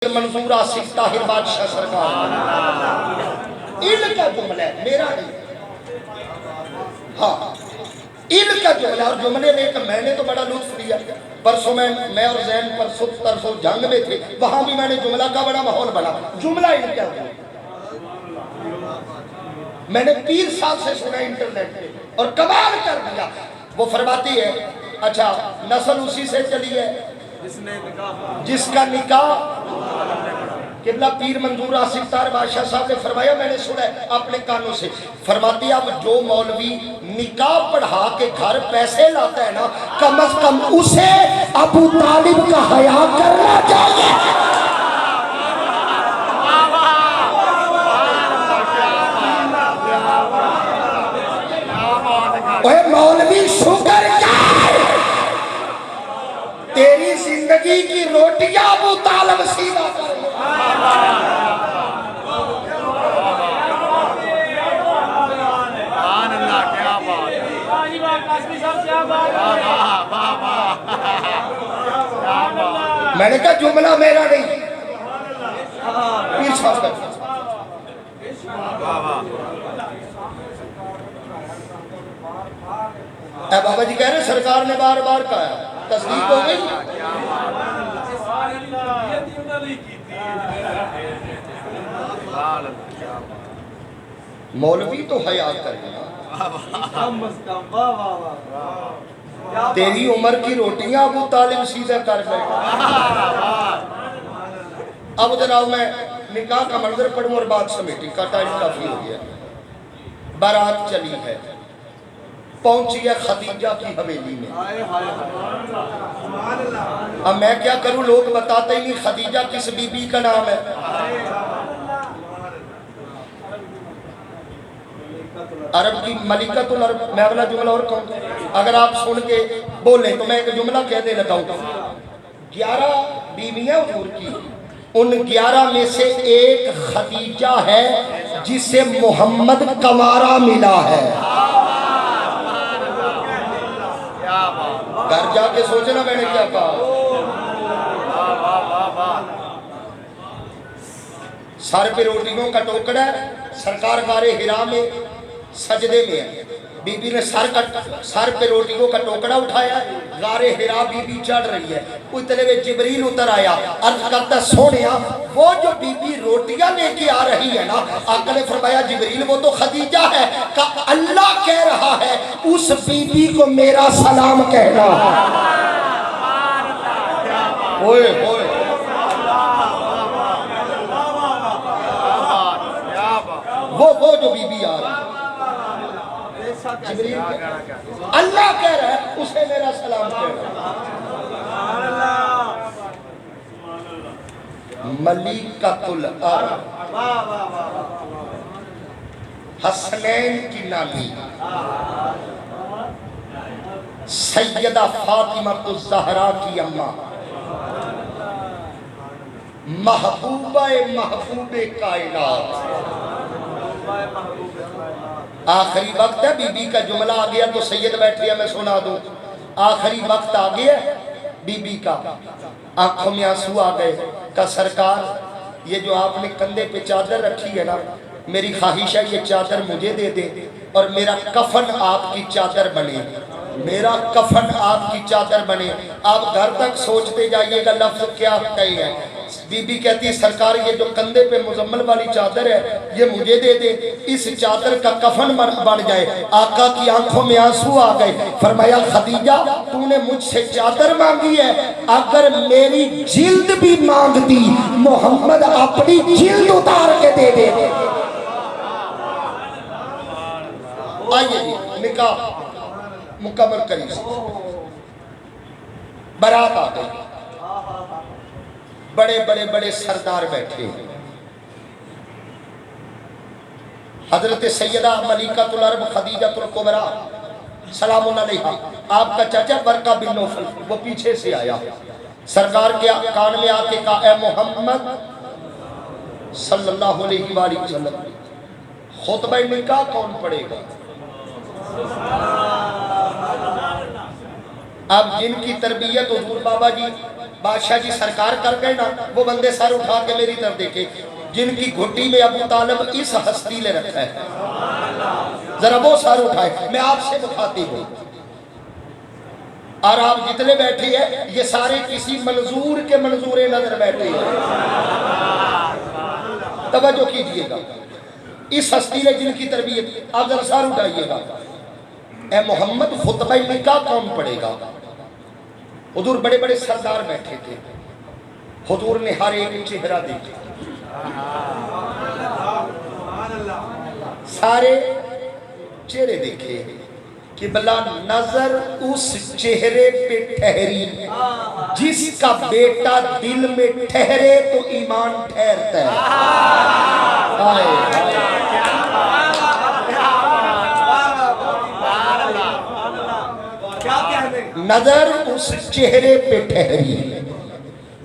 मंजूर आसिफ ताहिर बादशाह सरकार इनका जुमला है, मेरा नहीं। हाँ, इनका जुमला और जुमले लेकर मैंने तो बड़ा लुत्फ लिया। परसों मैं और जैन परसों जंग में थे, वहां भी मैंने जुमला का बड़ा माहौल बना। जुमला इनका मैंने 3 साल से सुना इंटरनेट पे और कमाल कर दिया। वो फरमाती है, अच्छा नस्ल उसी से चली है जिसका निकाह किबला पीर मंजूर आसिफ ताहिर बादशाह साहब ने फरमाया, मैंने सुना है अपने कानों से। फरमाती अब जो मौलवी निकाह पढ़ा के घर पैसे लाता है ना, कम अज कम उसे अबू तालिब का हया करना चाहिए। ओए मौलवी शुक्र तेरी जिंदगी की रोटियां अबू तालिब सीधा कर। मैंने कहा जुमला मेरा नहीं, पीर साहब का। बाबा जी कह रहे सरकार ने बार बार कहा, तस्दीक हो गई। मौलवी तो हया करेगा, तेरी उम्र की रोटियां अबू तालिब सीधा कर लेगा। अब जनाब मैं निकाह का मंजर पढ़ूं और बात समेटी का टाइम काफी हो गया। बारात चली है, पहुंची है खदीजा की हवेली में। अब मैं क्या करूं, लोग बताते ही नहीं खदीजा किस बीबी का नाम है। अरब की मलिकतुल अरब। मैं अगला जुमला और कहूँ, अगर आप सुन के बोले तो मैं एक जुमला कह दे लगा हूँ। 11 बीवियां हुजूर की, उन 11 में से एक खदीजा है जिसे मोहम्मद कंवारा मिला है। घर जाके सोचना मैंने क्या कहा। सर पे रोटियों का टोकरा, सरकार गारे हिरा में सजदे में है। बीबी ने सर पे रोटियों का टोकरा उठाया, गारे हिरा बीबी चढ़ रही है। उतने में जिब्रील उतर आया, अर्ज करता सोनिया वो जो बीबी रोटियां लेके आ रही है ना, आका ने फरमाया जिब्रील वो तो खदीजा है। का अल्लाह कह रहा है उस बीबी को मेरा सलाम कहना। ओए ओए वो जो बीबी आ रही अल्लाह कह रहा है उसे मेरा सलाम कहना। मलिकतुल अरब, हसनैन की नानी सैयदा फातिमा ज़हरा की अम्मा, महबूबा महबूबे कायनात। आखिरी वक्त है, बीबी का जुमला आ गया तो सैयद बैठ गया, मैं सुना दूं। आखिरी वक्त आ गया बीबी का, आंखों में आंसू आ गए। का सरकार ये जो आपने कंधे पे चादर रखी है ना, मेरी ख्वाहिश है ये चादर मुझे दे दे और मेरा कफन आपकी चादर बने, मेरा कफन आपकी चादर बने। आप घर तक सोचते जाइएगा लफ्ज क्या कहे हैं। बीबी कहती है सरकार ये जो कंधे पे मुजम्मल वाली चादर है ये मुझे दे दे, इस चादर का कफन बन जाए। आका की आंखों में आंसू आ गए। फरमाया खदीजा तूने मुझसे चादर मांगी है, अगर मेरी जिल्द भी मांगती मोहम्मद अपनी जिल्द उतार के दे दे। आइए जी निकाह मुकम्मल करी, बारात आ गई, बड़े बड़े बड़े सरदार बैठे। हजरत सैयदा मलिकतुल अरब खदीजतुल कुबरा सलामुन अलैहा, आपका चाचा बरका बिन नौफल वो पीछे से आया, सरकार के कान में आके कहा, ए मोहम्मद सल्लल्लाहु अलैहि वसल्लम खुतबा निकाह कौन पढ़ेगा। अब जिनकी तरबियत हुजूर बाबा जी बादशाह जी सरकार कर गए ना, वो बंदे सर उठा के मेरी तरफ देखे जिनकी घुट्टी में अबू तालिब इस हस्ती ने रखा है, जरा वो सर उठाए, मैं आपसे मुखातिब हूं। और आप जितने बैठे हैं ये सारे किसी मंजूर के मंजूरे नजर बैठे हैं, तवज्जो कीजिएगा। इस हस्ती ने जिनकी तरबियत, आप जरा सर उठाइएगा। ए मोहम्मद खुतबा निकाह कौन पढ़ेगा? हुजूर बड़े बड़े सरदार बैठे थे, हुजूर ने हर एक चेहरा देखा, सारे चेहरे देखे कि भला नजर उस चेहरे पे ठहरी जिसका बेटा दिल में ठहरे तो ईमान ठहरता है। नजर उस चेहरे पे ठहरी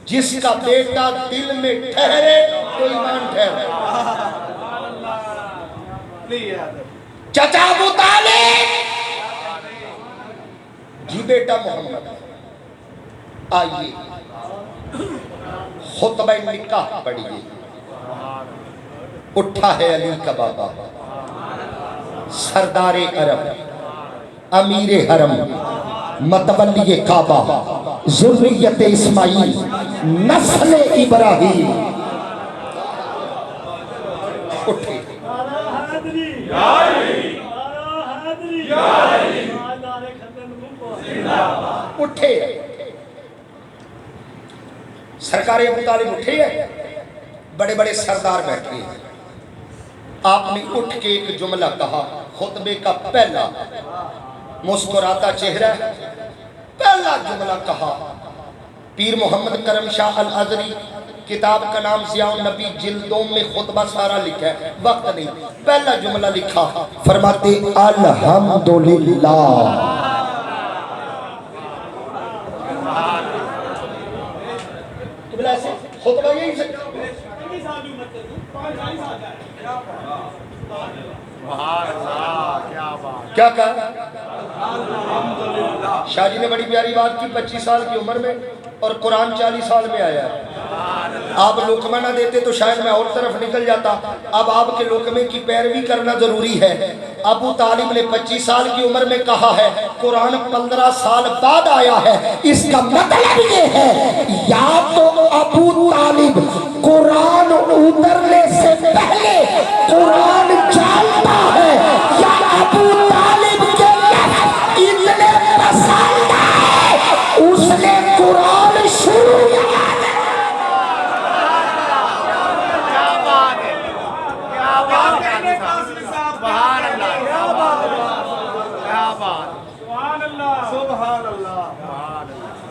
जिसका बेटा दिल में ठहरे तो ईमान ठहरे। चाचा अबू तालिब जी, बेटा मोहम्मद आइए खुतबा निकाह पढ़िए। उठा है अली का बाबा, सरदारे अरब, अमीरे हरम, मतवल्ली काबा, ज़ुर्रियत इस्माइल, नस्ल इब्राहिम। उठे उठे सरकार अबू तालिब उठे है, बड़े बड़े सरदार बैठे हैं। आपने उठ के एक जुमला कहा, खुतबे का पहला मुस्कुराता चेहरा, पहला जुमला कहा। पीर मोहम्मद करम शाह अल अजरी, किताब का नाम ज़ियाउन नबी, जिल्दों में खुतबा सारा लिखा है, वक्त नहीं, पहला जुमला लिखा, फरमाते अल्हम्दुलिल्लाह। खुतबा यही से क्या कहा? शाहजी ने बड़ी प्यारी बात की, 25 साल की उम्र में और कुरान 40 साल में आया। आप लुकमा ना देते तो शायद मैं और तरफ निकल जाता। अब आपके लुकमे की पैरवी करना जरूरी है। अबू तालिब ने 25 साल की उम्र में कहा है, कुरान 15 साल बाद आया है। इसका मतलब ये है या तो अबू तालिब कुरान उतरने से पहले कुरान जानता है, या अबू तालिब के इतने पसंद है उसने कुरान शुरू किया।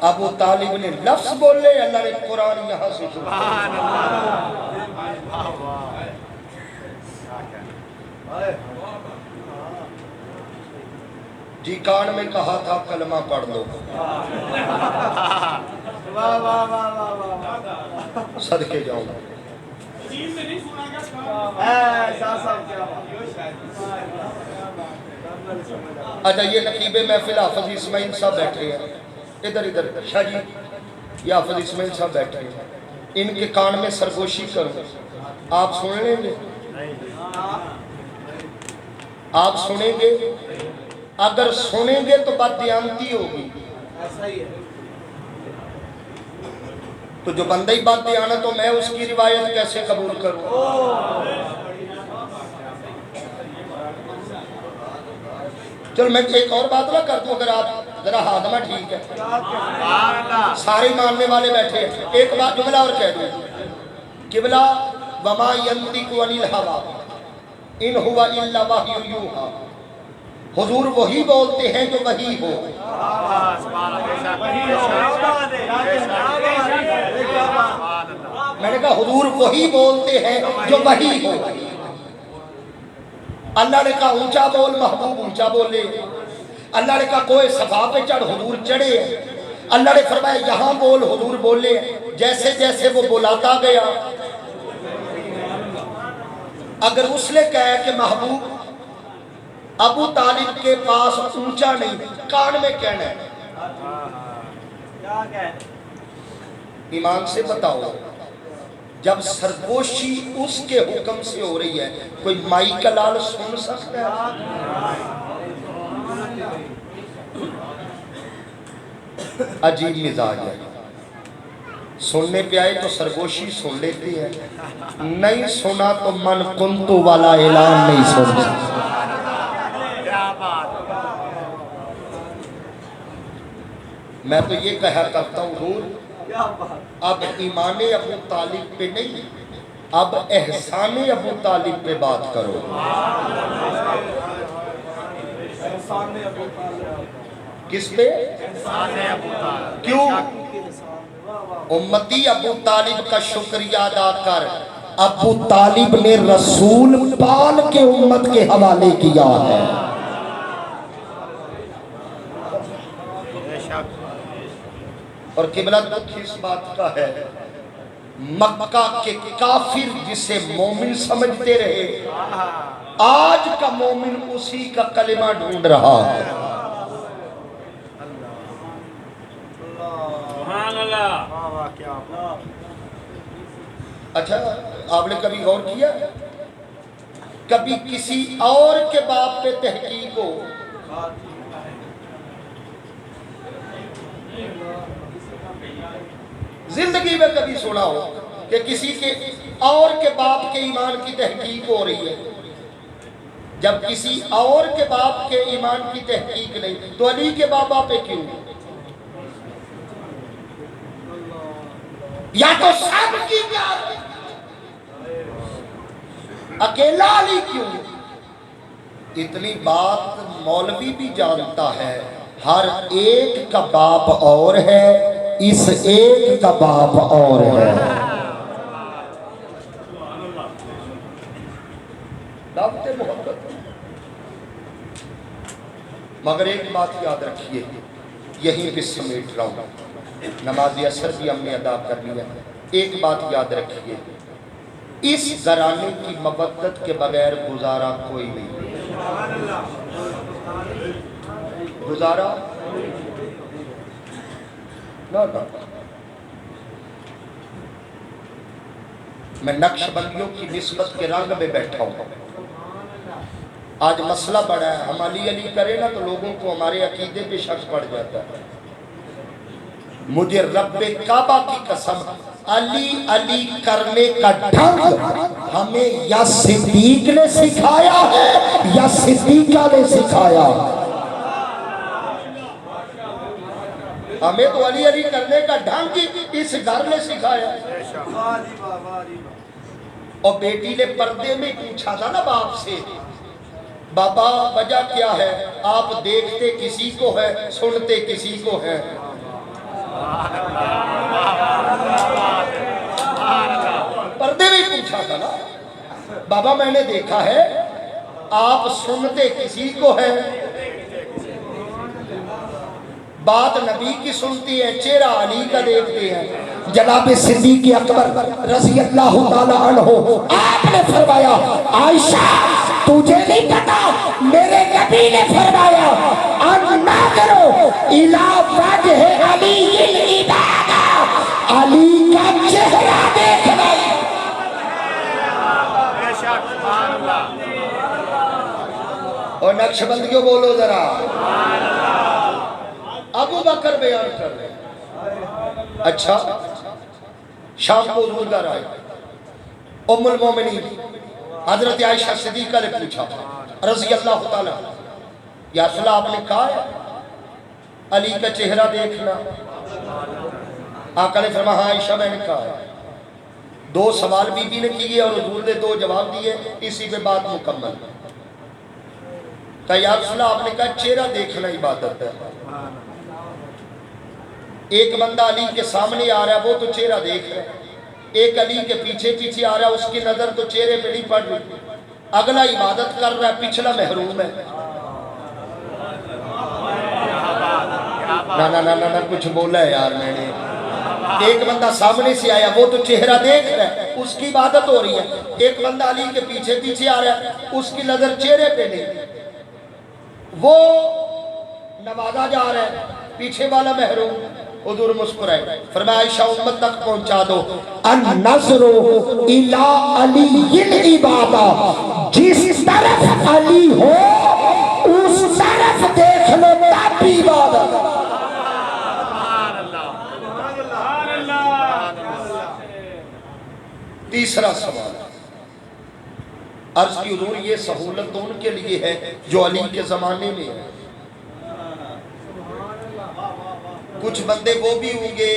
अबू तालिब ने लफ्ज बोले, अल्लाह ने कुरान यहाँ से जी कान में कहा था कलमा पढ़ लो, सदके जाऊंगा। अच्छा, ये नकीबे महफिल हाफिज इस्माइल साहब बैठे हैं, इधर इधर शाह जी, ये हाफिज इस्माइल साहब बैठे हैं, इनके कान में सरगोशी करो, आप सुन लेंगे? आप सुनेंगे? अगर सुनेंगे तो बददियानती होगी। तो जो बंदा ही बददियानत तो मैं उसकी रिवायत कैसे कबूल करूं? चलो मैं एक और बात ना कर दूं, अगर आप जरा हाथमा ठीक है, सारे मानने वाले बैठे हैं, एक बात जुमला और कह दूं, किबला वमा यंतिकु अनिल हवा इन हुवा इल्ला वह्यु यूहा। हुजूर वही बोलते हैं जो वही हो। मैंने कहा हुजूर वही बोलते हैं जो वही हो। अल्लाह ने कहा ऊंचा बोल, महबूब ऊंचा बोले। अल्लाह ने कहा कोई सफा पे चढ़, हुजूर चढ़े। अल्लाह ने फरमाया यहाँ बोल, हुजूर बोले। जैसे जैसे वो बुलाता गया, अगर उसने कहा कि महबूब अबू तालिब के पास ऊंचा नहीं, कान में कहना है, ईमान से बताओ, जब सरगोशी उसके हुक्म से हो रही है, कोई माई का लाल सुन सकता है? अजीब मिजाज है। सुनने पे आए तो सरगोशी सुन लेते हैं, नहीं सुना तो मन कुंतु वाला ऐलान नहीं सुन सकता। मैं तो ये कहा करता हूँ दूर, अब ईमान अबू तालिब पे नहीं, अब एहसान अबू तालिब पे बात करो। किस पे? क्यों? उम्मती अबू तालिब का शुक्रिया अदा कर, अबू तालिब ने रसूल पाल के उम्मत के हवाले किया है। और किबला दुख इस बात का है, मक्का के काफिर जिसे मोमिन समझते रहे, आज का मोमिन उसी का कलिमा ढूंढ रहा है। अच्छा, आपने कभी गौर किया, कभी किसी और के बाप पे तहकीक हो, जिंदगी में कभी सुना हो कि किसी के और के बाप के ईमान की तहकीक हो रही है? जब किसी और के बाप के ईमान की तहकीक नहीं, तो अली के बाबा पे क्यों? या तो सब की प्यार, अकेला अली क्यों? इतनी बात मौलवी भी जानता है, हर एक का बाप और है, इस एक का बाप और है। मगर एक बात याद रखिए, यहीं पे समेट रहा हूं, नमाज असर भी हमने अदा कर लिया। एक बात याद रखिए, इस घराने की मबद्दत के बगैर गुजारा कोई नहीं, गुजारा ना। मैं नक्शबंदियों की निस्बत के रंग में बैठा हूं। आज मसला बड़ा है, हम अली अली करें ना तो लोगों को हमारे अकीदे पे शक पड़ जाता है। मुझे रब्बे काबा की कसम, अली अली करने का ढंग हमें या सिद्दीक ने सिखाया है या सिद्दीका ने सिखाया। हमें तो अली अली करने का ढंग इस घर ने सिखाया। और बेटी ने पर्दे में पूछा था ना बाप से, बाबा वजह क्या है? आप देखते किसी को है, सुनते किसी को है। पर्दे में पूछा था ना, बाबा मैंने देखा है, आप सुनते किसी को है, बात नबी की सुनती है, चेहरा अली का देखते हैं। जनाब सिद्दीक अकबर रज़ी अल्लाह ताला अन्हु, आपने फरमाया, आयशा तुझे नहीं पता, मेरे नबी ने फरमाया, अन्ना करो इला वजह अली इबादा, अली का चेहरा देखना। और नक्शबंदियों बोलो जरा, अबू बकर बयान कर रहे। अच्छा, शाम को हुजूर घर आए, उम्मुल मोमिनीन हजरत आयशा सिद्दीका ने पूछा रज़ी अल्लाह ताला, या रसूल अल्लाह आपने कहा है अली का चेहरा देखना? आका ने फरमाया, हाँ आयशा मैंने कहा है। दो सवाल बीबी ने किए और हुजूर ने दो जवाब दिए, इसी पे बात मुकम्मल। या रसूल अल्लाह आपने कहा चेहरा देखना इबादत है। एक बंदा अली के सामने आ रहा है, वो तो चेहरा देख रहा है, एक अली के पीछे पीछे आ रहा है, उसकी नजर तो चेहरे पे नहीं पड़ रही, अगला इबादत कर रहा है, पिछला महरूम है। ना ना ना ना, ना कुछ बोला है यार मैंने। एक बंदा सामने से आया, वो तो चेहरा देख रहा है, उसकी इबादत हो रही है। एक बंदा अली के पीछे पीछे आ रहा है, उसकी नजर चेहरे पे नहीं, वो नवाजा जा रहा है, पीछे वाला महरूम। हुजूर मुस्कुराए, फरमाया आयशा उम्मत तक पहुंचा दो, अन-नज़्रु इला अलीयिल इबादा, जिस तरफ अली हो उस तरफ देख लो तब भी इबादत। तीसरा सवाल अर्ज की हुजूर, ये सहूलत तो उनके लिए है जो अली के जमाने में है। कुछ बंदे वो भी होंगे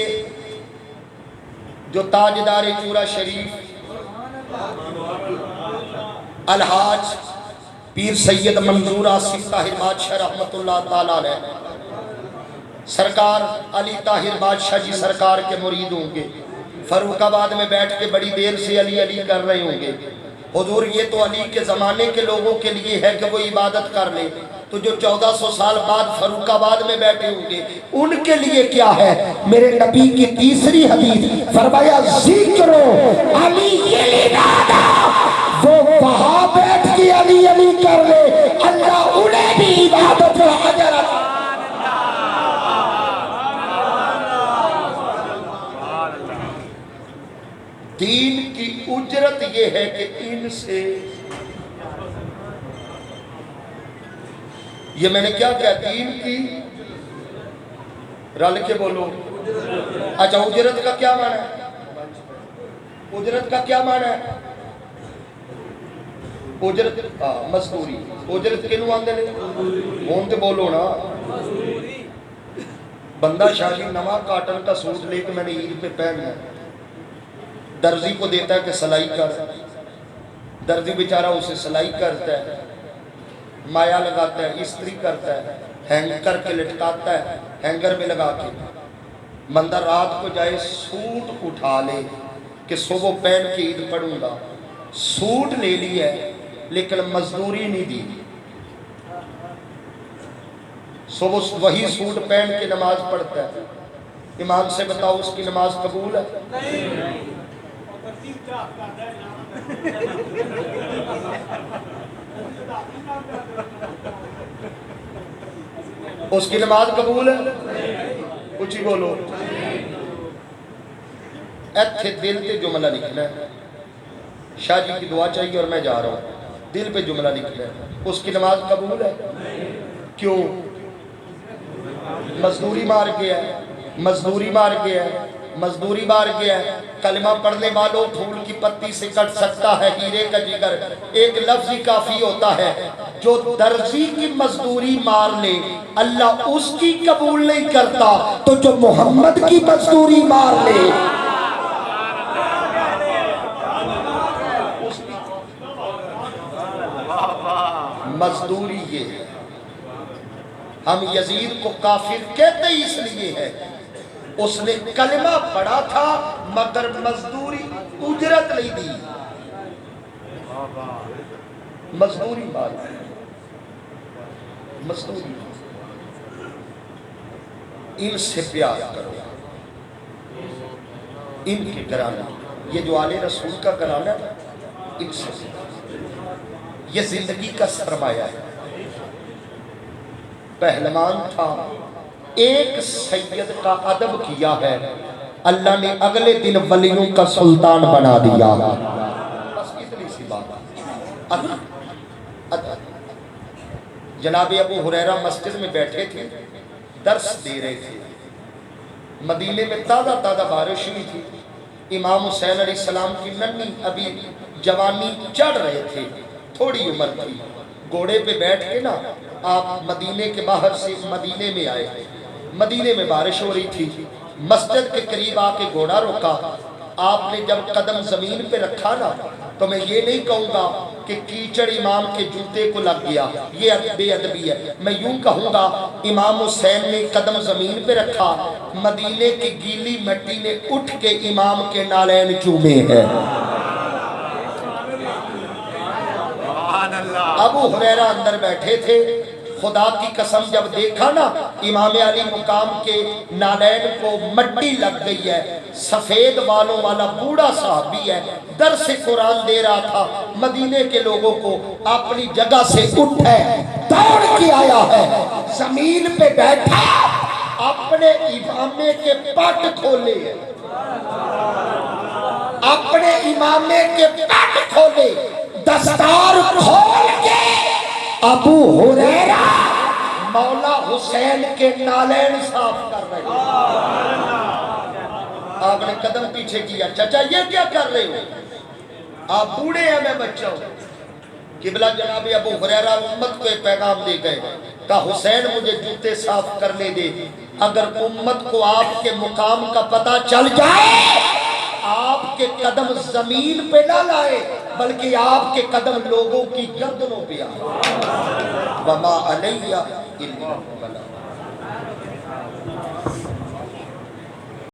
जो ताजदार चूरा शरीफ अलहाज पीर सैयद मंजूर आसिफ ताहिर बादशाह रहमतुल्लाह ताला अलैह सरकार अली ताहिर बादशाह जी सरकार के मुरीद होंगे। फरुखाबाद में बैठ के बड़ी देर से अली अली कर रहे होंगे। हुजूर ये तो अली के ज़माने के लोगों के लिए है कि वो इबादत कर ले, तो जो 1400 साल बाद फरुखाबाद में बैठे होंगे उनके लिए क्या है? मेरे नबी की तीसरी हदीस फरमाया, जिक्रो अली वो वहां बैठ के अली अली कर ले, अल्लाह उन्हें भी इबादत में अजर। दीन की उजरत ये है कि इनसे, ये मैंने क्या कहा, दीन की, रल के बोलो। अच्छा उजरत का क्या माना है? उजरत का क्या माना है? उजरत मजदूरी। उजरत किनू आंदे ने? हुण ते बोलो ना। बंदा शादी नवा काटन का सूट लेके मैंने ईद पे पहनना है, दर्जी को देता है कि सिलाई कर, दर्जी बेचारा उसे सिलाई करता है, माया लगाता है, इस्त्री करता है, हैंग करके लटकाता है, हैंगर में लगा के। बंदा रात को जाए सूट उठा ले कि सुबह पहन के ईद पढ़ूंगा, सूट ले लिया है लेकिन मजदूरी नहीं दी। सुबह वही सूट पहन के नमाज पढ़ता है, ईमान से बताओ उसकी नमाज कबूल है? उसकी नमाज कबूल है? कुछ ही बोलो। इत्थे दिल पे जुमला लिखना है, शाह जी की दुआ चाहिए और मैं जा रहा हूँ, दिल पे जुमला लिखना है, उसकी नमाज कबूल है? क्यों? मजदूरी मार गया, मजदूरी मार गया, मजदूरी मार गया। कलमा पढ़ने वालों, फूल की पत्ती से कट सकता है हीरे का जिगर, एक लफ्ज ही काफी होता है। जो दर्जी की मजदूरी मार ले अल्लाह उसकी कबूल नहीं करता, तो जो मोहम्मद की मजदूरी मार ले मजदूरी ये है। हम यजीद को काफिर कहते ही इसलिए है, उसने कलमा पढ़ा था मगर मजदूरी उजरत नहीं दी, मजदूरी मार, मजदूरी। इनसे प्यार करो, इनके घराना, ये जो आले रसूल का घराना है इनसे, ये जिंदगी का सरमाया है। पहलवान था, एक सैयद का अदब किया है, अल्लाह ने अगले दिन वलियों का सुल्तान बना दिया। बस इतनी सी बात। जनाब अबू हुरैरा मस्जिद में बैठे थे, दर्स दे रहे थे। मदीने में ताज़ा ताज़ा बारिश हुई थी। इमाम हुसैन अलैहिस्सलाम की नन्ही अभी जवानी चढ़ रहे थे, थोड़ी उम्र थी। घोड़े पे बैठ के ना आप मदीने के बाहर से मदीने में आए। मदीने में बारिश हो रही थी, मस्जिद के करीब आके घोड़ा रोका। आपने जब कदम जमीन पे रखा ना, तो मैं ये नहीं कहूँगा कि कीचड़ इमाम के जूते को लग गया, ये बेअदबी है। मैं यूं कहूँगा इमाम हुसैन ने कदम जमीन पे रखा, मदीने की गीली मिट्टी ने उठ के इमाम के नालैन चूमे हैं। अबू हुरैरा अंदर बैठे थे। खुदा की कसम जब देखा ना इमाम अली मुकाम के नालैन को मट्टी लग गई है, सफेद बालों वाला बूढ़ा साहबी है, दर्स कुरान दे रहा था मदीने के लोगों को, अपनी जगह से उठ है, दौड़ के आया है, जमीन पे बैठा, अपने इमामे के पट खोले, अपने इमामे के पट खोले, दस्तार खोल के अबू हुरैरा मौला हुसैन के नालैन साफ कर रहे हैं। आपने कदम पीछे किया, चाचा ये क्या कर रहे हो, आप बूढ़े हैं मैं बच्चा हूं। किबला जनाब अबू हुरैरा उम्मत को एक पैगाम दे गए, कहा हुसैन मुझे जूते साफ करने दे, अगर उम्मत को आपके मुकाम का पता चल जाए, आपके कदम जमीन पे ना लाए बल्कि आपके कदम लोगों की गर्दनों पे आए। वमा अलैया इल्ला